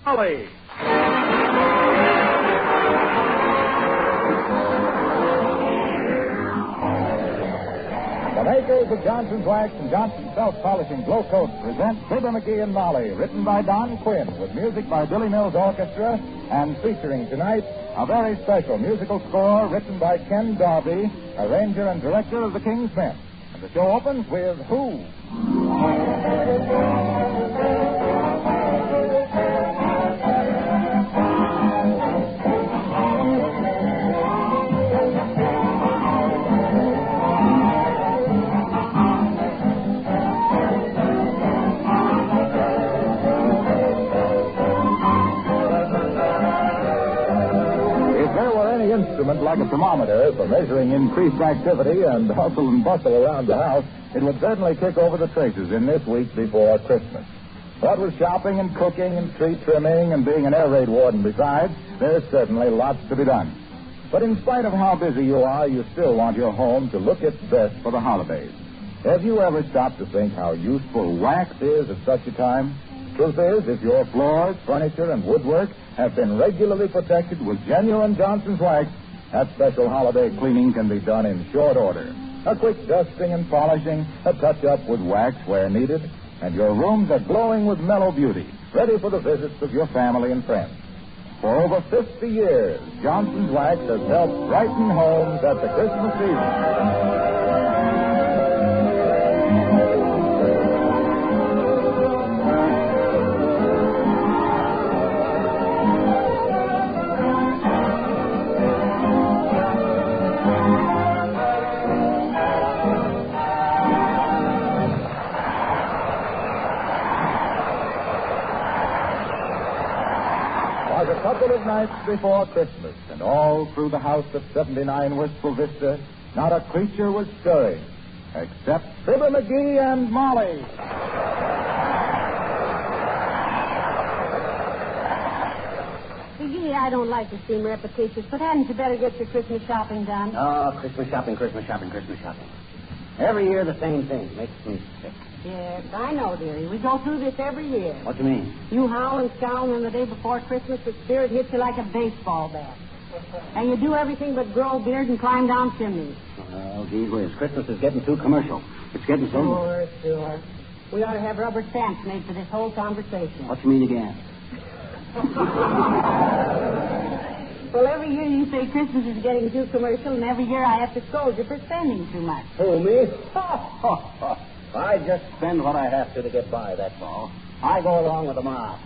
Molly. The makers of Johnson's Wax and Johnson's Self-Polishing Glow Coat present Fibber, McGee, and Molly, written by Don Quinn, with music by Billy Mills Orchestra, and featuring tonight a very special musical score written by Ken Darby, arranger and director of the King's Men. And the show opens with Who? Instrument like a thermometer for measuring increased activity and hustle and bustle around the house, it would certainly kick over the traces in this week before Christmas. What with shopping and cooking and tree trimming and being an air raid warden besides, there's certainly lots to be done. But in spite of how busy you are, you still want your home to look its best for the holidays. Have you ever stopped to think how useful wax is at such a time? Truth is, if your floors, furniture, and woodwork have been regularly protected with genuine Johnson's Wax, that special holiday cleaning can be done in short order. A quick dusting and polishing, a touch-up with wax where needed, and your rooms are glowing with mellow beauty, ready for the visits of your family and friends. For over 50 years, Johnson's Wax has helped brighten homes at the Christmas season. A couple of nights before Christmas, and all through the house of 79 Wistful Vista, not a creature was stirring, except Fibber, McGee, and Molly. McGee, I don't like to seem repetitious, but hadn't you better get your Christmas shopping done? Oh, Christmas shopping. Every year the same thing. Makes me sick. Yes, I know, dearie. We go through this every year. What do you mean? You howl and scowl, and the day before Christmas, the spirit hits you like a baseball bat. And you do everything but grow a beard and climb down chimneys. Oh, gee whiz. Christmas is getting too commercial. It's getting so... Sure. We ought to have rubber stamps made for this whole conversation. What you mean again? Well, every year you say Christmas is getting too commercial, and every year I have to scold you for spending too much. Who, me? I just spend what I have to get by, that's all. I go along with the mob.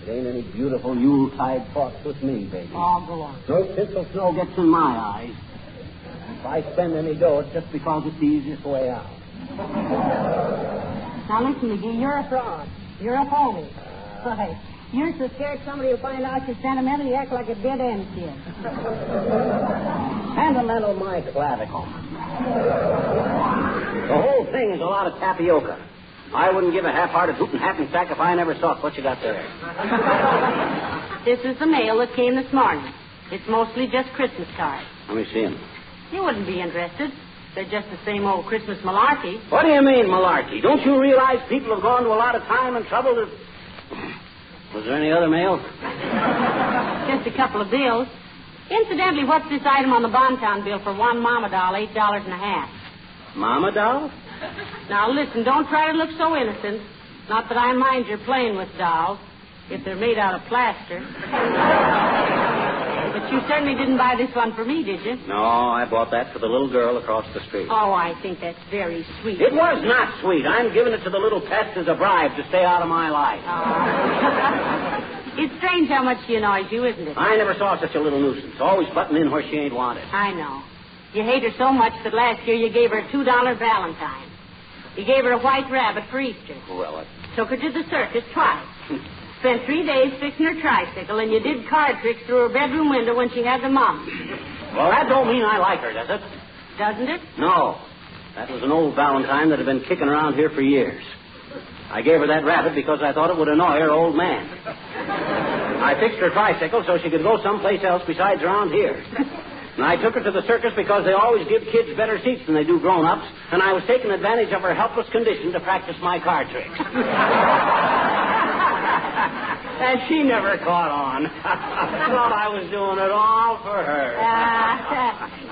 It ain't any beautiful Yuletide thoughts with me, baby. Oh, go on. No tinsel snow gets in my eyes. If I spend any dough, it's just because it's the easiest way out. Now, listen, McGee, you're a fraud. You're a phony. Right. You're so scared somebody will find out you're sentimental, you act like a dead-end kid. Sentimental my clavicle. The whole thing is a lot of tapioca. I wouldn't give a half-hearted hoot and hatting sack if I never saw it. What you got there? This is the mail that came this morning. It's mostly just Christmas cards. Let me see them. You wouldn't be interested. They're just the same old Christmas malarkey. What do you mean, malarkey? Don't you realize people have gone to a lot of time and trouble to... Was there any other mail? Just a couple of bills. Incidentally, what's this item on the Bontown bill for one mama doll, $8.50? Mama doll? Now, listen, don't try to look so innocent. Not that I mind your playing with dolls, if they're made out of plaster. But you certainly didn't buy this one for me, did you? No, I bought that for the little girl across the street. Oh, I think that's very sweet. It was not sweet. I'm giving it to the little pest as a bribe to stay out of my life. Oh. It's strange how much she annoys you, isn't it? I never saw such a little nuisance. Always butting in where she ain't wanted. I know. You hate her so much that last year you gave her a $2 Valentine. You gave her a white rabbit for Easter. Well, Took her to the circus twice. Spent 3 days fixing her tricycle, and you did card tricks through her bedroom window when she had the mumps. Well, that don't mean I like her, does it? Doesn't it? No. That was an old Valentine that had been kicking around here for years. I gave her that rabbit because I thought it would annoy her old man. I fixed her tricycle so she could go someplace else besides around here. And I took her to the circus because they always give kids better seats than they do grown-ups, and I was taking advantage of her helpless condition to practice my card tricks. And she never caught on. Thought I was doing it all for her.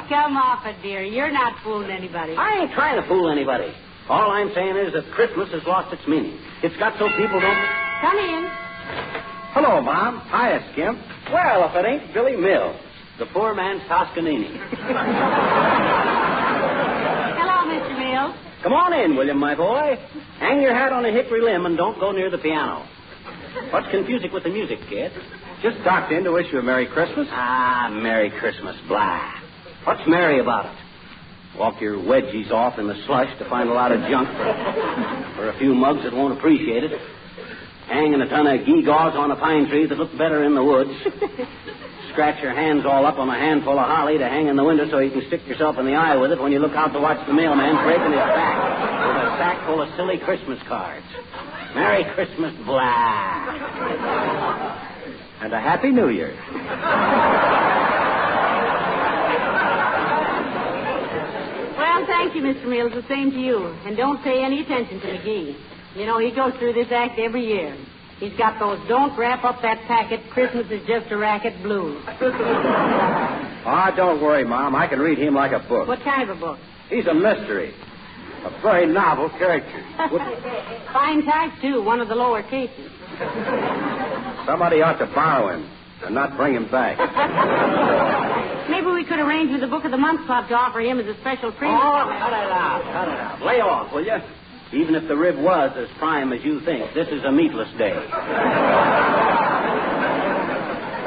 Come off it, dear. You're not fooling anybody. I ain't trying to fool anybody. All I'm saying is that Christmas has lost its meaning. It's got so people don't... Come in. Hello, Mom. Hiya, Skimp. Well, if it ain't Billy Mills, the poor man's Toscanini. Hello, Mr. Mills. Come on in, William, my boy. Hang your hat on a hickory limb and don't go near the piano. What's confusing with the music, kid? Just stopped in to wish you a Merry Christmas. Ah, Merry Christmas, blah. What's merry about it? Walk your wedgies off in the slush to find a lot of junk for a few mugs that won't appreciate it. Hanging a ton of gewgaws on a pine tree that look better in the woods. Scratch your hands all up on a handful of holly to hang in the window so you can stick yourself in the eye with it when you look out to watch the mailman breaking his back with a sack full of silly Christmas cards. Merry Christmas, blah. And a Happy New Year. Well, thank you, Mr. Mills. The same to you. And don't pay any attention to McGee. You know, he goes through this act every year. He's got those don't wrap up that packet, Christmas is just a racket blues. Don't worry, Mom. I can read him like a book. What kind of a book? He's a mystery. A very novel character. Fine type, too. One of the lower cases. Somebody ought to borrow him and not bring him back. Maybe we could arrange with the Book of the Month Club to offer him as a special treat. Oh, cut it out. Lay off, will you? Even if the rib was as prime as you think, this is a meatless day.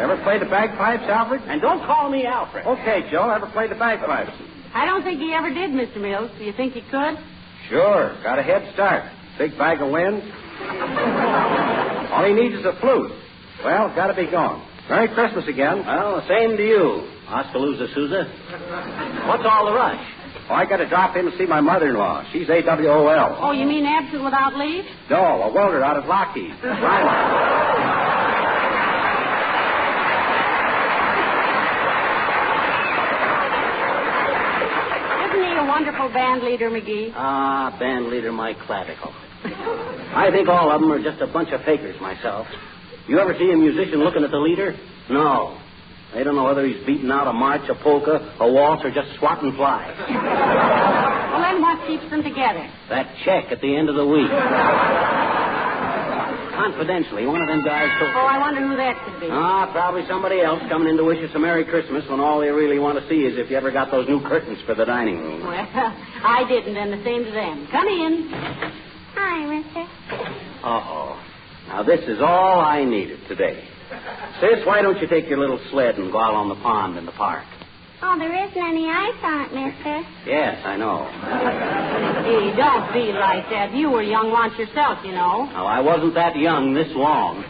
Ever played the bagpipes, Alfred? And don't call me Alfred. Okay, Joe. Ever played the bagpipes? I don't think he ever did, Mr. Mills. Do you think he could? Sure. Got a head start. Big bag of wind. All he needs is a flute. Well, got to be gone. Merry Christmas again. Well, the same to you, Oskaloosa Sousa. What's all the rush? Oh, I got to drop in to see my mother-in-law. She's AWOL. Oh, you mean absent without leave? No, a welder out of Lockheed. Isn't he a wonderful band leader, McGee? Ah, band leader, my clavicle. I think all of them are just a bunch of fakers myself. You ever see a musician looking at the leader? No. They don't know whether he's beating out a march, a polka, a waltz, or just swatting flies. Well, then what keeps them together? That check at the end of the week. Confidentially, one of them guys told... Oh, I wonder who that could be. Probably somebody else coming in to wish us a Merry Christmas when all they really want to see is if you ever got those new curtains for the dining room. Well, I didn't, and the same to them. Come in. Hi, mister. Uh-oh. Now, this is all I needed today. Sis, why don't you take your little sled and go out on the pond in the park? Oh, there isn't any ice on it, mister. Yes, I know. Hey, don't be like that. You were young once yourself, you know. Well, I wasn't that young this long.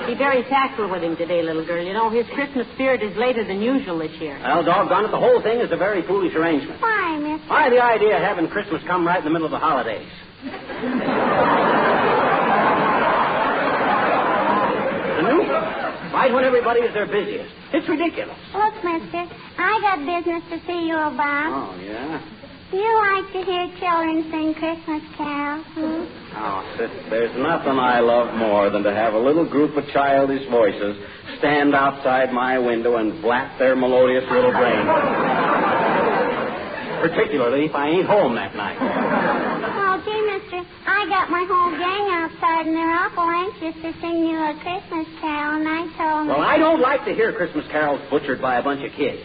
Be very tactful with him today, little girl. You know, his Christmas spirit is later than usual this year. Well, doggone it, the whole thing is a very foolish arrangement. Why, mister? Why, the idea of having Christmas come right in the middle of the holidays. Right when everybody is their busiest. It's ridiculous. Look, mister, I got business to see you about. Oh, yeah? You like to hear children sing Christmas carols, Oh, sis, there's nothing I love more than to have a little group of childish voices stand outside my window and blast their melodious little brains. Particularly if I ain't home that night. Oh, gee, mister, I got my whole gang outside, and they're awful anxious to sing you a Christmas carol, and I told them... Well, I don't like to hear Christmas carols butchered by a bunch of kids.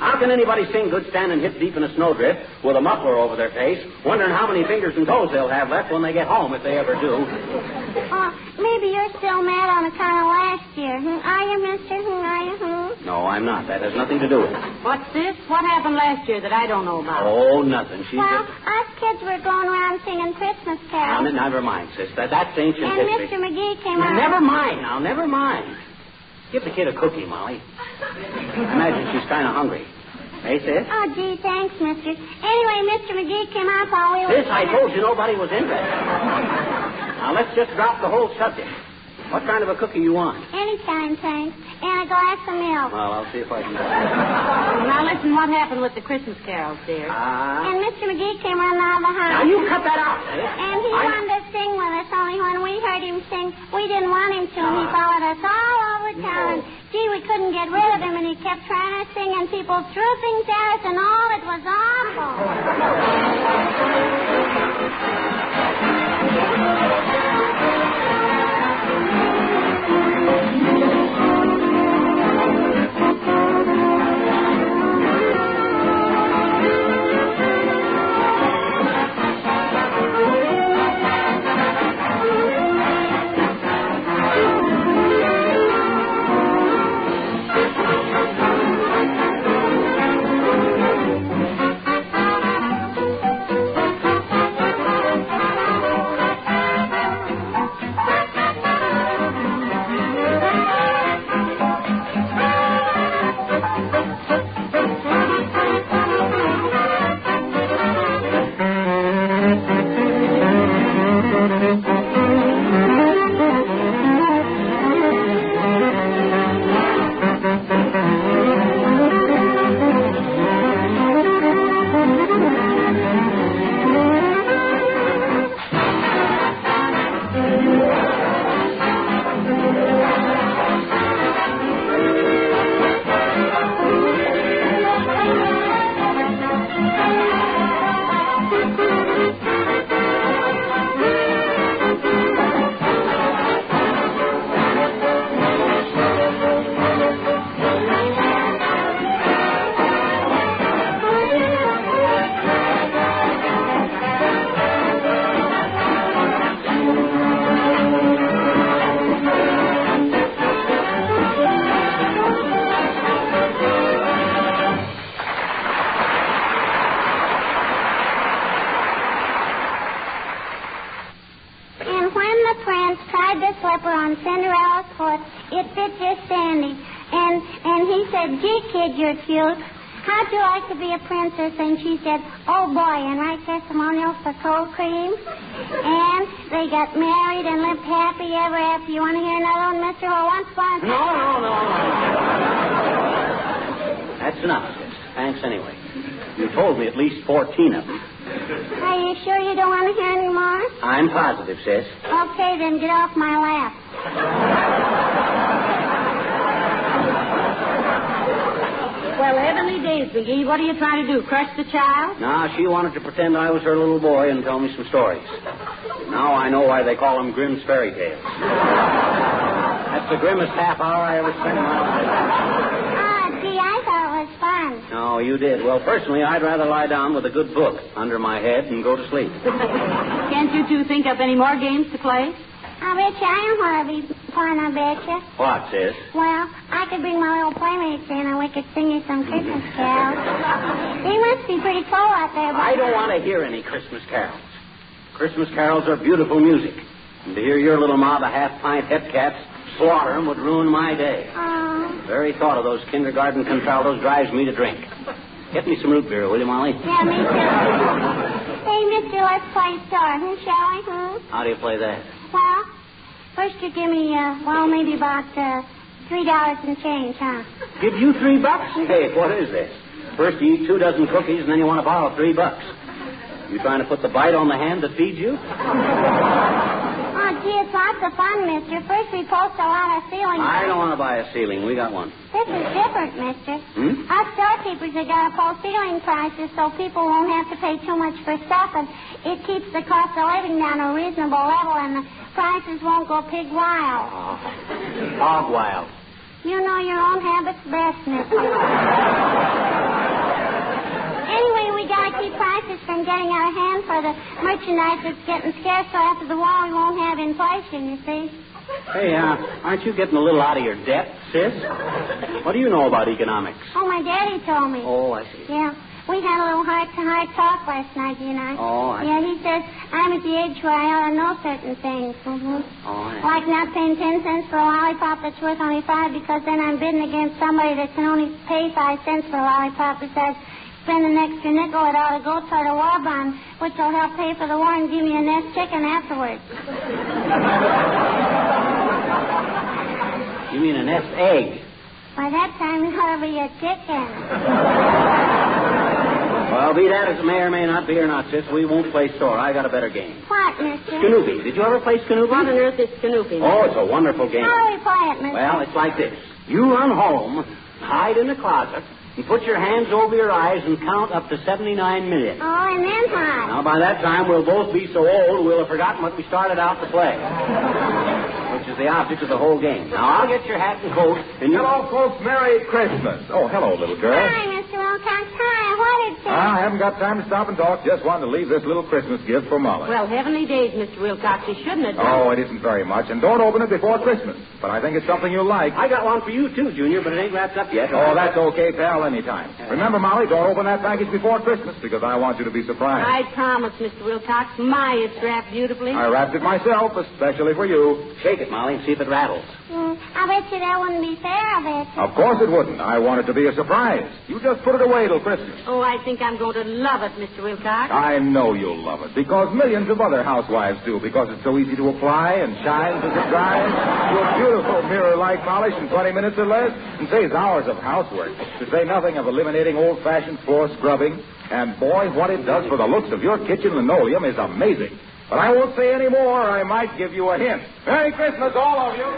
How can anybody sing good standing hip deep in a snowdrift with a muffler over their face, wondering how many fingers and toes they'll have left when they get home, if they ever do? Oh, maybe you're still mad on account of last year. Are you, mister? Are you? No, I'm not. That has nothing to do with it. What's this? What happened last year that I don't know about? Oh, nothing. She Well, just... us kids were going around singing Christmas carols. Now, never mind, sis. That's ancient And history. Mr. McGee came Now, out... never mind. Give the kid a cookie, Molly. Imagine she's kind of hungry. Hey, sis? Oh, gee, thanks, mister. Anyway, Mr. McGee came out while we were... Sis, I told you nobody was interested. Now, let's just drop the whole subject. What kind of a cookie you want? Any kind, thanks. And a glass of milk. Well, I'll see if I can... Now, listen, what happened with the Christmas carols, dear? And Mr. McGee came running out of the house. Now, you cut that out, sis. And he wanted to sing with us, only when we heard him sing, we didn't want him to. And he followed us all over town. And, gee, we couldn't get rid of him, and he kept trying to sing, and people threw things at us and all. It was awful. On Cinderella's foot, it fit just Sandy. And he said, gee, kid, you're cute. How'd you like to be a princess? And she said, oh, boy, and write testimonials for cold cream. And they got married and lived happy ever after. You want to hear another one, Mr. Ho? Once upon a time... No. That's enough, sis. Thanks anyway. You told me at least 14 of them. Are you sure you don't want to hear any more? I'm positive, sis. Okay, then get off my lap. Well, heavenly days, McGee. What are you trying to do, crush the child? No, she wanted to pretend I was her little boy and tell me some stories. Now I know why they call them Grimm's fairy tales. That's the grimmest half hour I ever spent in my life. Gee, I thought it was fun. No, you did. Well, personally, I'd rather lie down with a good book under my head and go to sleep. Can't you two think up any more games to play? I bet you I know how to be fun, I bet you. What, sis? Well, I could bring my little playmates in and we could sing you some Christmas carols. They must be pretty cool out there. But I don't want to hear any Christmas carols. Christmas carols are beautiful music. And to hear your little mob of half-pint hepcats slaughter them would ruin my day. Oh. The very thought of those kindergarten contraltos drives me to drink. Get me some root beer, will you, Molly? Yeah, me too. Hey, mister, let's play star, shall we? How do you play that? Well, first you give me, maybe about $3 and change, huh? Give you $3? Hey, what is this? First you eat 2 dozen cookies and then you want to borrow $3. You trying to put the bite on the hand that feeds you? Oh, gee, it's lots of fun, mister. First we post a lot of ceilings. I don't want to buy a ceiling. We got one. This is different, mister. Us storekeepers have got to post ceiling prices so people won't have to pay too much for stuff, and it keeps the cost of living down to a reasonable level, and the prices won't go pig wild. Oh, hog wild. You know your own habits best, mister. Anyway, we got to keep prices from getting out of hand for the merchandise that's getting scarce, so after the war we won't have inflation, you see. Hey, aren't you getting a little out of your depth, sis? What do you know about economics? Oh, my daddy told me. Oh, I see. Yeah. We had a little heart-to-heart talk last night, you know. Oh, I see. Yeah, he says I'm at the age where I ought to know certain things. Oh, yeah. Like not paying 10 cents for a lollipop that's worth only 5 because then I'm bidding against somebody that can only pay 5 cents for a lollipop. Besides, spend an extra nickel, it ought to go toward a war bond, which will help pay for the war and give me a nest chicken afterwards. You mean a nest egg? By that time, it'll be a chicken. Well, be that as it may or may not be or not, sis, we won't play store. I got a better game. What, mister? Scoopy. Did you ever play Scoopy? What on earth is Scoopy? Oh, it's a wonderful game. How do we play it, mister? Well, it's like this. You run home, hide in the closet, and put your hands over your eyes and count up to 79 million. Oh, and then what? Now, by that time, we'll both be so old we'll have forgotten what we started out to play. Which is the object of the whole game. Now, I'll get your hat and coat, and you... Hello, folks. Merry Christmas. Oh, hello, little girl. Hi, Mr. Wilcox. Hi. What did you... I haven't got time to stop and talk. Just wanted to leave this little Christmas gift for Molly. Well, heavenly days, Mr. Wilcox. You shouldn't have done. Oh, it isn't very much. And don't open it before Christmas. But I think it's something you'll like. I got one for you, too, Junior, but it ain't wrapped up yet. Oh, that's okay, pal, anytime. Remember, Molly, don't open that package before Christmas because I want you to be surprised. I promise, Mr. Wilcox. My, it's wrapped beautifully. I wrapped it myself, especially for you. Shake it, Molly, and see if it rattles. I bet you that wouldn't be fair, I bet you. Of course it wouldn't. I want it to be a surprise. You just put it away till Christmas. Oh, I think I'm going to love it, Mr. Wilcox. I know you'll love it because millions of other housewives do because it's so easy to apply and shines as it dries to a beautiful mirror-like polish in 20 minutes or less and saves hours of housework, to say nothing of eliminating old-fashioned floor scrubbing. And, boy, what it does for the looks of your kitchen linoleum is amazing. But I won't say any more. I might give you a hint. Merry Christmas, all of you.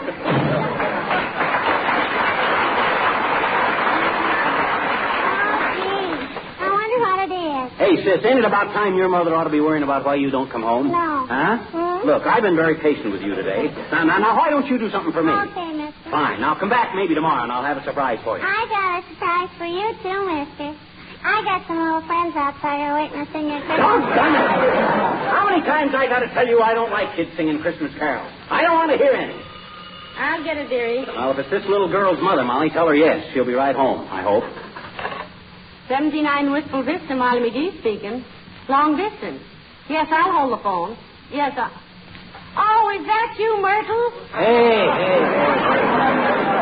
Hey, sis, ain't it about time your mother ought to be worrying about why you don't come home? No. Huh? Hmm? Look, I've been very patient with you today. Now, why don't you do something for me? Okay, mister. Fine. Now, come back maybe tomorrow, and I'll have a surprise for you. I got a surprise for you, too, mister. I got some little friends outside here waiting to sing your Christmas. Doggone it. How many times I got to tell you I don't like kids singing Christmas carols? I don't want to hear any. I'll get it, dearie. Well, if it's this little girl's mother, Molly, tell her yes. She'll be right home, I hope. 79 Wistful Vista, Molly McGee speaking. Long distance. Yes, I'll hold the phone. Yes, Oh, is that you, Myrtle? Hey.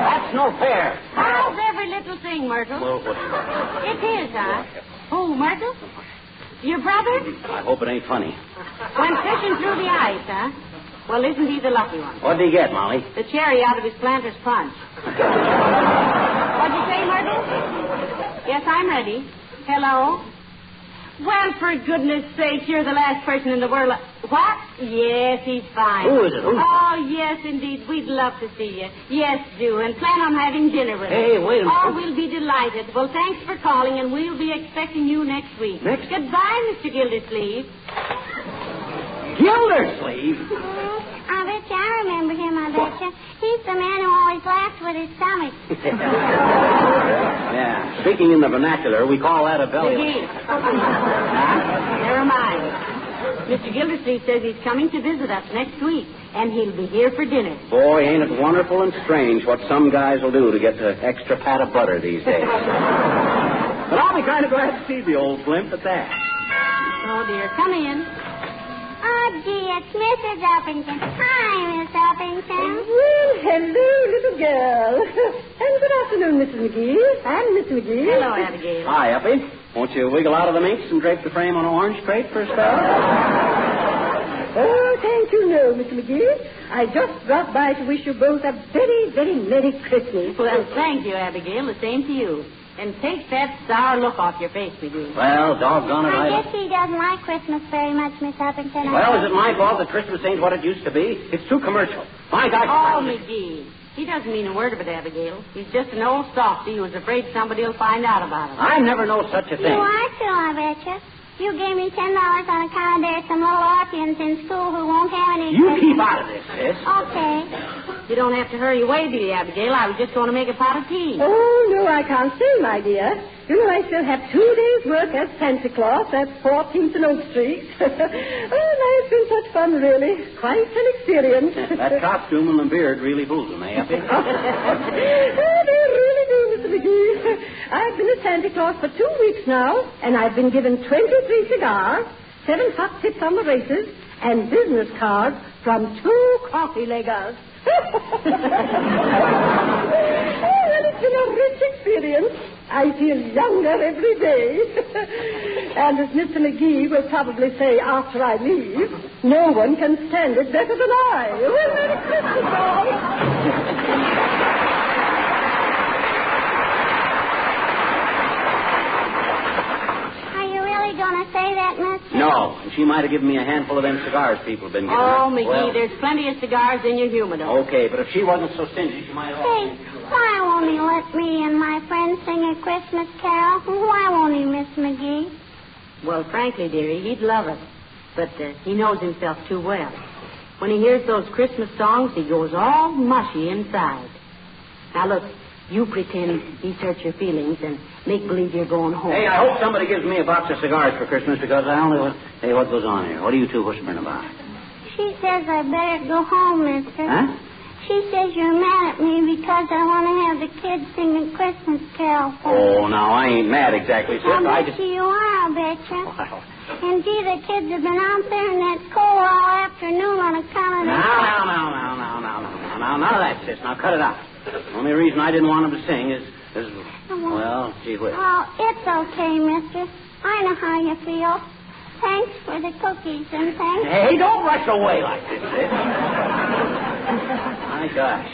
That's no fair. How's every little thing, Myrtle? Well, what's that? It is, huh? Who, Myrtle? Your brother? I hope it ain't funny. Went fishing through the ice, huh? Well, isn't he the lucky one? What'd he get, Molly? The cherry out of his planter's punch. What'd you say, Myrtle? Yes, I'm ready. Hello? Well, for goodness sake, you're the last person in the world. What? Yes, he's fine. Who is it? Oh, yes, indeed. We'd love to see you. Yes, do. And plan on having dinner with us. Hey, wait a minute. Oh, we'll be delighted. Well, thanks for calling, and we'll be expecting you next week. Goodbye, Mr. Gildersleeve. Gildersleeve? I bet you I remember him, I bet you. He's the man who always laughs with his stomach. Yeah. Speaking in the vernacular, we call that a belly. McGee. Never mind. Mr. Gildersleeve says he's coming to visit us next week, and he'll be here for dinner. Boy, ain't it wonderful and strange what some guys will do to get the extra pat of butter these days. But I'll be kind of glad to see the old blimp at that. Oh, dear. Come in. Oh, gee, it's Mrs. Uppington. Hi, Miss Uppington. Well, hello, little girl. And good afternoon, Mrs. McGee. And Miss McGee. Hello, Abigail. Hi, Uppy. Won't you wiggle out of the minx and drape the frame on an orange crate for a spell? Oh, thank you, no, Miss McGee. I just dropped by to wish you both a very, very Merry Christmas. Well, thank you, Abigail. The same to you. And take that sour look off your face, McGee. Well, doggone it, I guess he doesn't like Christmas very much, Miss Uppington. Well, is it my fault that Christmas ain't what it used to be? It's too commercial. My gosh. Oh, McGee. He doesn't mean a word of it, Abigail. He's just an old softy who's afraid somebody will find out about him. I never know such a thing. You are too, I bet you. You gave me $10 on account there's some little orphans in school who won't have any... You keep out of this, sis. Okay. You don't have to hurry away, do you, Abigail? I was just going to make a pot of tea. Oh, no, I can't stay, my dear. You know, I still have 2 days' work as Santa Claus at 14th and Oak Street. Oh, now, it's been such fun, really. Quite an experience. That costume and the beard really fools them, eh, Uppy? Oh, they really do, Mr. McGee. I've been a Santa Claus for 2 weeks now, and I've been given 23 cigars, 7 hot tips on the races, and business cards from 2 coffee leggers. Oh, well, it's been a rich experience. I feel younger every day. And as Mr. McGee will probably say after I leave, no one can stand it better than I. Well, Merry Christmas, all. she might have given me a handful of them cigars people have been giving her. Oh, McGee, there's plenty of cigars in your humidor. Okay, but if she wasn't so stingy, she might have... Hey, why won't he let me and my friends sing a Christmas carol? Why won't he, Miss McGee? Well, frankly, dearie, he'd love it. But he knows himself too well. When he hears those Christmas songs, he goes all mushy inside. Now, look, you pretend he's hurt your feelings and make believe you're going home. Hey, I hope somebody gives me a box of cigars for Christmas because I only... Hey, what goes on here? What are you two whispering about? She says I better go home, mister. Huh? She says you're mad at me because I want to have the kids sing a Christmas carol for me. Oh, now, I ain't mad exactly, sis. I I bet just... you are, I'll betcha. Wow. And gee, the kids have been out there in that cold all afternoon on account of Now, none of that, sis. Now, cut it out. The only reason I didn't want him to sing is well, gee whiz. Oh, it's okay, mister. I know how you feel. Thanks for the cookies and thanks. Hey, don't rush away like this, sis. My gosh.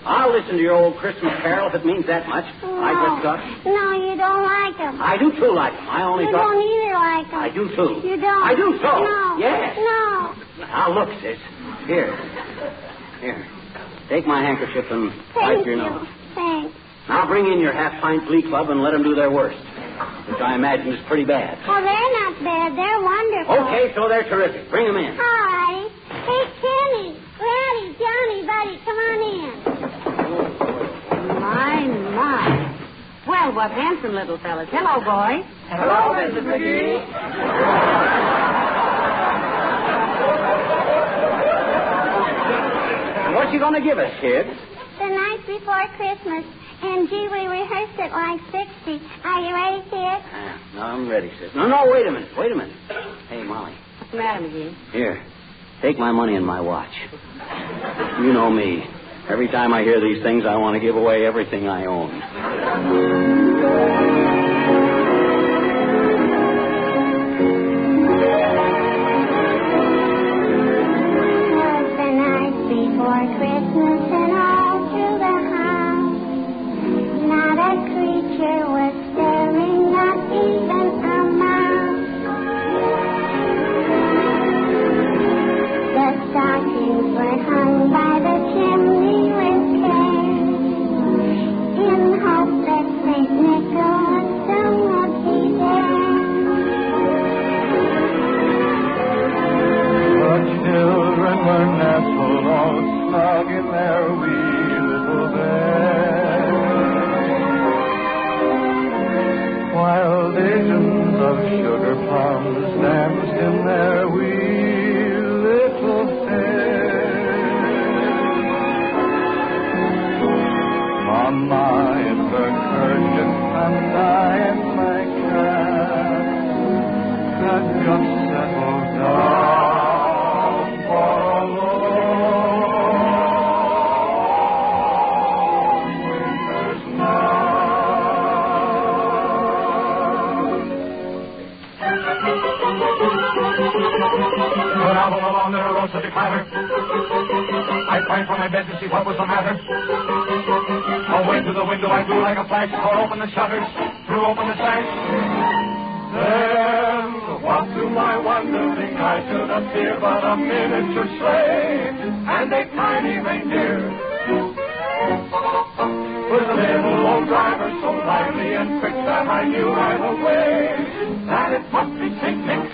I'll listen to your old Christmas carol if it means that much. No. I just thought... No, you don't like them. I do, too, like them. I only You thought... don't either like them. I do, too. You don't. I do, so. No. Yes. No. Now, look, sis. Here. Take my handkerchief and wipe your nose. Thanks. Now bring in your half-pint glee club and let them do their worst, which I imagine is pretty bad. Oh, they're not bad. They're wonderful. Okay, so they're terrific. Bring them in. Hi. Hey, Kenny, Gladys, Johnny, buddy, come on in. My. Well, what handsome little fellas. Hello, boys. Hello, Mrs. McGee. What you going to give us, kids? The night before Christmas. And, gee, we rehearsed it like 60. Are you ready, kid? No, I'm ready, sis. No, wait a minute. Hey, Molly. What's the matter, McGee? Here. Take my money and my watch. You know me. Every time I hear these things, I want to give away everything I own. Christmas and all through the house, not a creature was stirring, not even a mouse. The stockings were hung by the chimney with care, in hope that St. Nicholas soon would be there. The children were nestled all snug in their wee little bed, while visions of sugar plums danced in their wee little heads. Mama in her kerchief and I in my cap had just settled down for a along there arose such a clatter. I sprang from my bed to see what was the matter. Away to the window I flew like a flash, tore open the shutters, threw open the sash. Then, what to my wondering I should appear but a miniature sleigh and a tiny reindeer. With a little old driver so lively and quick that I knew right away that it must be St. Nick.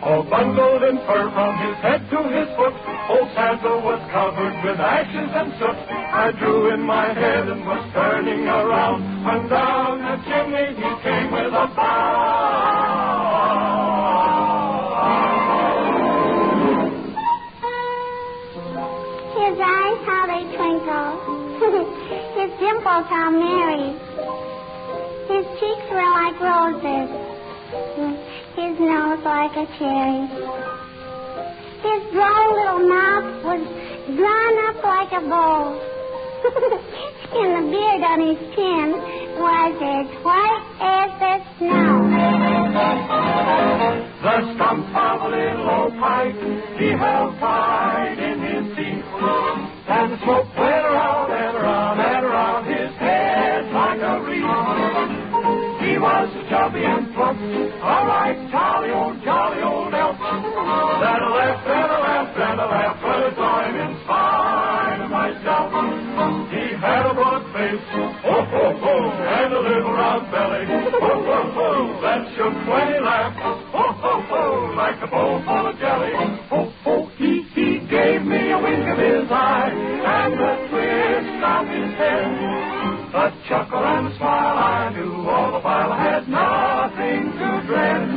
All bundled in fur from his head to his foot, old Santa was covered with ashes and soot. I drew in my head and was turning around, when down the chimney he came with a bow. His eyes, how they twinkle. His dimples, how merry. His cheeks were like roses. His nose like a cherry. His dry little mouth was drawn up like a bow. And the beard on his chin was as white as the snow. The stump of a little old pipe he held tight in his teeth, and the smoke went around and around and around his head like a wreath. He was chubby and plump, a right time. face. Ho, ho, ho, and a little round belly. Ho, ho, ho, that shook when he laughed. Ho, ho, ho, like a bowl full of jelly. Ho, ho, he gave me a wink of his eye and a twist of his head. A chuckle and a smile I knew all the while I had nothing to dread.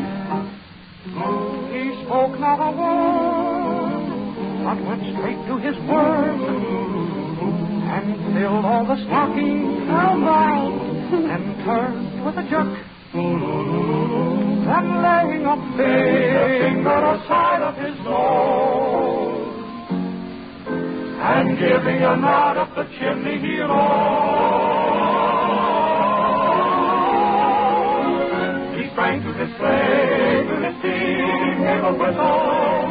He spoke not a word, but went straight to his work and filled all the stockings. Oh, boy. And turned with a jerk. And laying a finger aside of his nose and giving a nod up the chimney he rose. He sprang to his sleigh, to his team gave a whistle,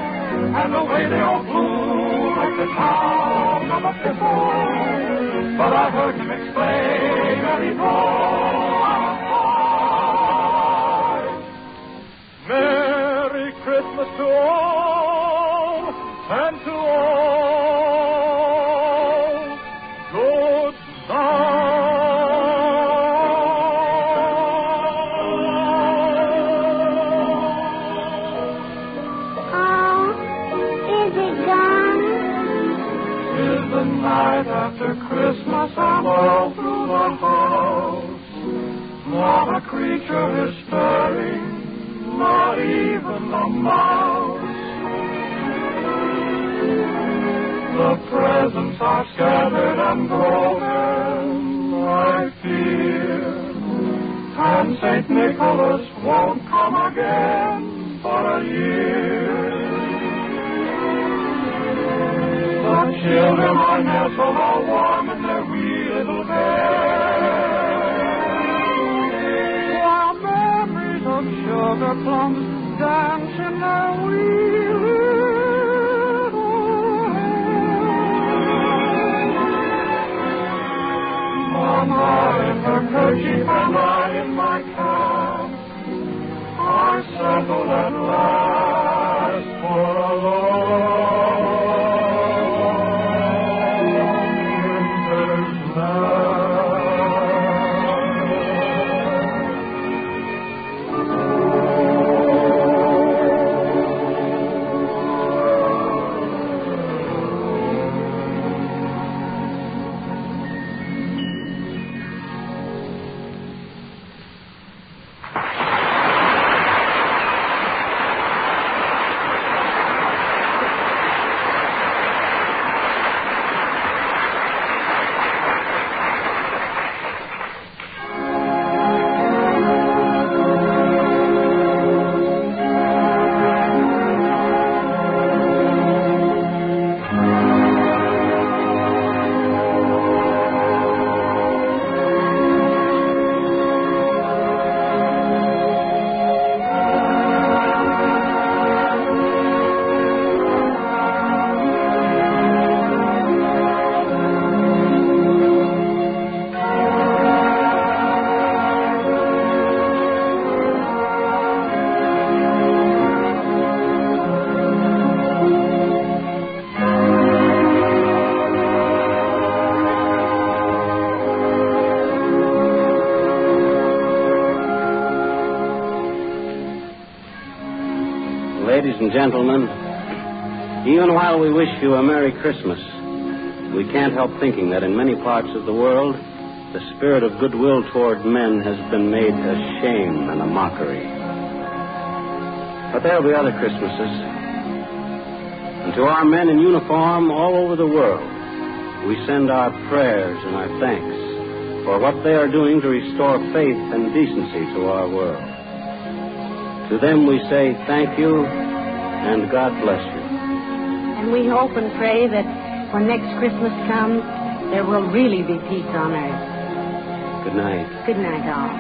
and away they all flew like the town of a thistle. But I heard him exclaim as he drove. Merry Christmas to all, and to all, good night. Oh, is it gone? 'Tis the night after Christmas, and all through the house, not a creature is stirring, not even a mouse. The presents are scattered and broken, I fear, and St. Nicholas won't come again for a year. The children are nestled all warm in their wee little beds, while memories of sugar plums dance in their wee little heads. Mama in her kerchief and I in my cap are settled at last for a long winter's Ladies and gentlemen, even while we wish you a Merry Christmas, we can't help thinking that in many parts of the world, the spirit of goodwill toward men has been made a shame and a mockery. But there'll be other Christmases. And to our men in uniform all over the world, we send our prayers and our thanks for what they are doing to restore faith and decency to our world. To them we say thank you and God bless you. And we hope and pray that when next Christmas comes, there will really be peace on earth. Good night. Good night, all.